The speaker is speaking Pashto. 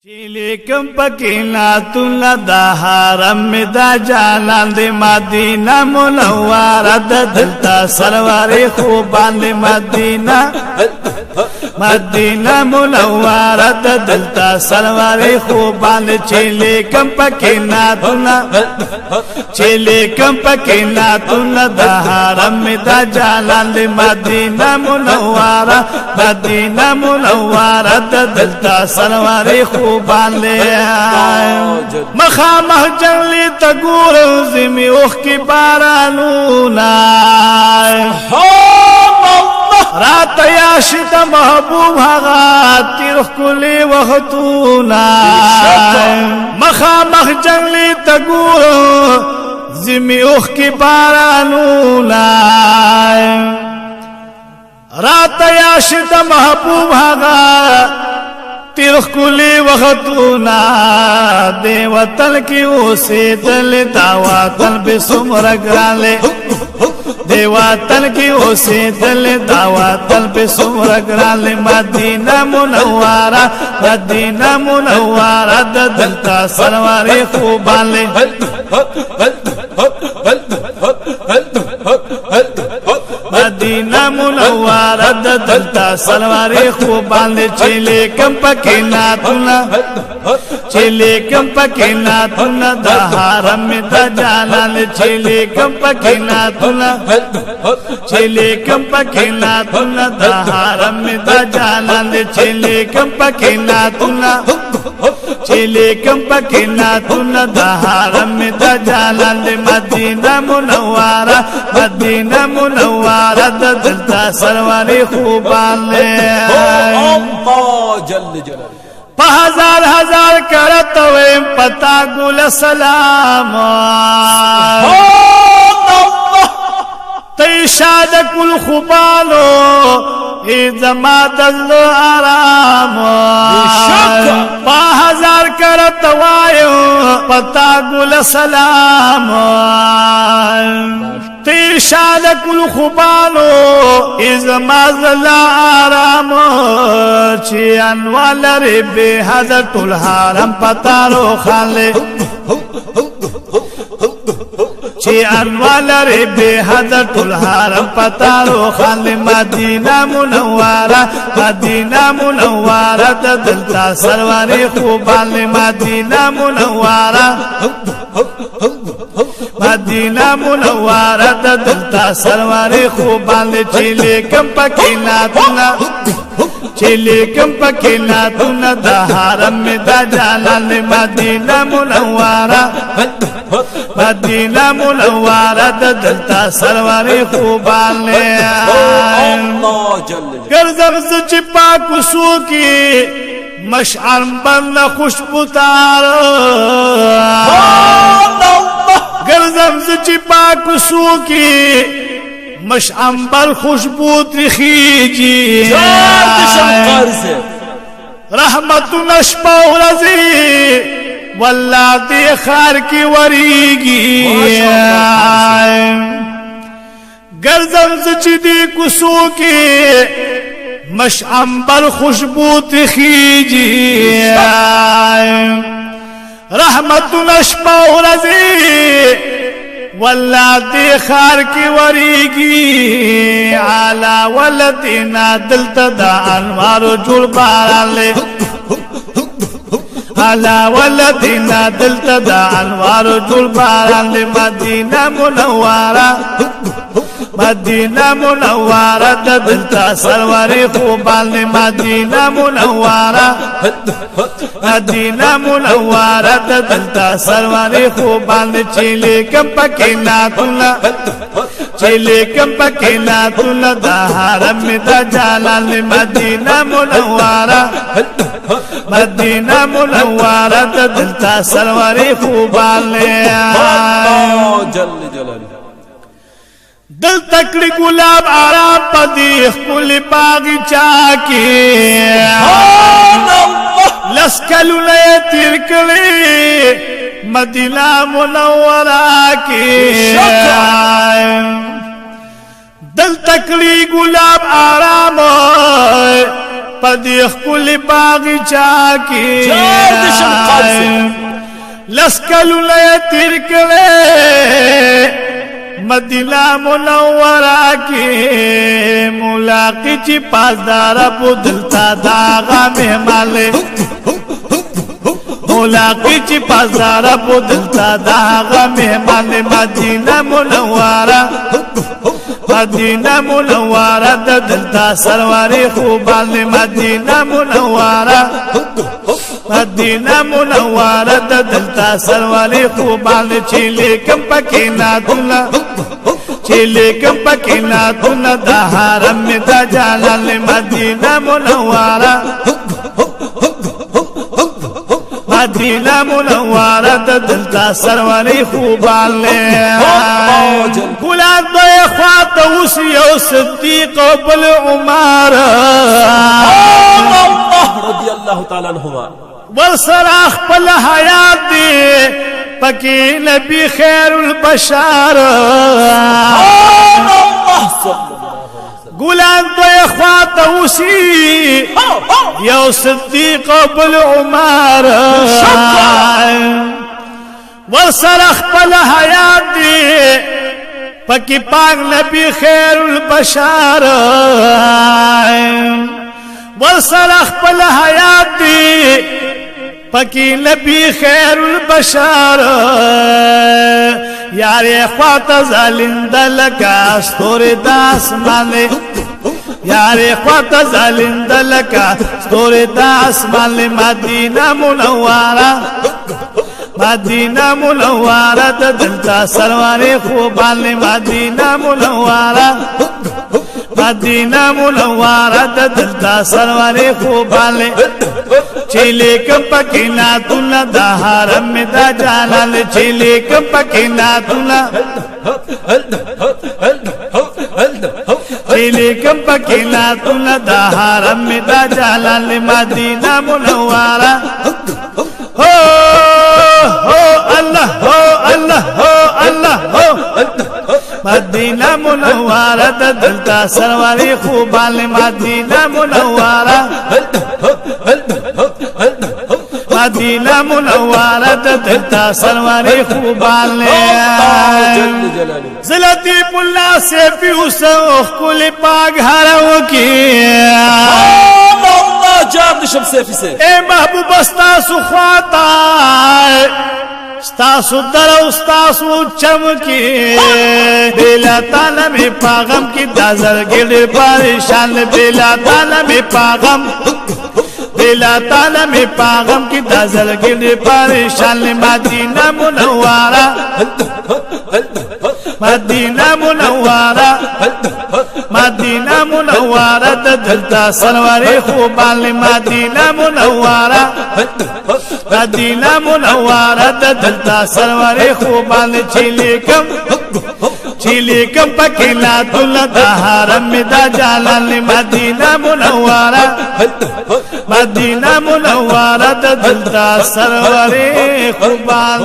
لیکم پکیناتون دا حرم می دا جانان دی مدینہ منورہ دا دلتا سرواری خوبان دی مدینہ منورہ دا دلتا سرواری خوبان دی چلیکم پکیناتون دا حرم می دا جانان دی مدینہ منورہ دا دلتا سرواری خوبان باندے مخامخ جنگلی تگور زمی اوخ کی بارانونا رات یاشد محبوب حغا تیرخ کلی وقتونا مخامخ جنگلی تگور زمی اوخ کی بارانونا رات یاشد محبوب حغا تیرخ کلی وقتونا دے وطن کی اوسی دل داواتن بے سمرگرالے دے وطن کی اوسی دل داواتن بے سمرگرالے مدینہ منورہ دا دلتا سرواری خوبالے مدینہ منورہ دا دلتا سرواری خوبان دے چلیکم پکیناتون دا حرم دا جانان دے چلیکم پکیناتون دا حرم دا جانان دے چلیکم پکیناتون دا حرم دا جانان دے مدینہ منورہ دا دلتا سرواری خوبان لے پا ہزار کرتویم پتا گل سلام تیشاد کل خوبانو ایزما دل آرام پا ہزار کرتویم پتا گل سلام تیرشاد کل خوبانو ازما زلا آرام چی انوال ربی حضرت الحرم پتارو خالے چی انوال ربی حضرت الحرم پتارو خالے مدینہ منورہ دا دلتا سرواری خوبان مدینہ منورہ دا دلتا سرواری خوبان لے چلیکم پکیناتون دا حرم میں دا جانان لے مدینہ منورہ دا دلتا سرواری خوبان لے گرزغز چپا کسو کی مشعر بند خوشبو تار گرزغز چپا کسو کی مشعر خوشبو ترخیجی رحمت نشپا ورزی واللہ دی خار کی وریگی گرزغز چدی کسو کی مشعر خوشبو ترخیجی رحمت نشپا ورزی واللہ دی خار کی وریگی علا ولدینا دلتا دا انوارو جوڑ باران لے علا ولدینا دلتا دا انوارو جوڑ باران لے مدینہ منورہ دا دلتا سرواری خوبان لے مدینہ منورہ دا دلتا سرواری خوبان لے چلیکم پکیناتون دا حرم دا جانان لے مدینہ منورہ دا دلتا سرواری خوبان لے دل تکڑی گلاب آرام پدیخ کل باغی چاکی لسکلو نئے ترکلی مدینہ منورہ کی دل تکڑی گلاب آرام پدیخ کل باغی چاکی لس کلونه تیر کړه مدینہ منورہ کی ملاقات چی پاسدار بدلتا داغا مہمان ملاقات چی پاسدار بدلتا داغا مہمان مدینہ منورہ مدینہ منورہ دلتا سرواری خوبان مدینہ منورہ مدینہ منورہ دلتا سرواری خوبان چیلے کم پکینا دلہ چیلے کم پکینا دلہ دا حرم دا جلال مدینہ منورہ مدینہ منورہ دلتا سرواری خوبان لے گلاد دو اخوات وسیع صدیق و بل عمر رضی اللہ تعالیٰ عنہما والصراخ پل حیات دی پکی نبی خیر البشار گلان دو اخوات وسی یو صدیق و بل عمر والصراخ پل حیات دی پکی پاک نبی خیر البشار والصراخ پل حیات دی پکی نبی خیر البشار یار اخوات زالند لکا ستور داس مانے یار اخوات زالند لکا ستور داس مانے مدینہ منورہ مدینہ منورہ دلتا سرواری خوبان مدینہ منورہ مدینہ منورہ دلتا سرواری خوبان چیلے کم پکینا تنا دا حرم دا جلال چیلے کم پکینا تنا چیلے کم پکینا تنا دا حرم دا جلال مدینہ منورہ ہو اللہ ہو اللہ ہو اللہ ہو مدینہ منورہ دلتا سرواری خوبان مدینہ منورہ مدینہ منورہ دلتا سرواری خوبان زلطی پلہ سے پیوسو کل پاک ہرو کی جاب نشم سیفی سے اے محبوب استاسو خواتا استاسو در استاسو چمکی بلا تعالی میں پاغم کی دازر گل پریشان بلا تعالی میں پاغم بلا تعالی میں پاغم کی دازر گل پریشان مدینہ منورہ مدینہ منورہ مدینہ منورہ دلتا سرواری خوبان مدینہ منورہ مدینہ منورہ دلتا سرواری خوبان چیلے کم پکینا دلہ دا حرم دا جلال مدینہ منورہ مدینہ منورہ دلتا سرواری خوبان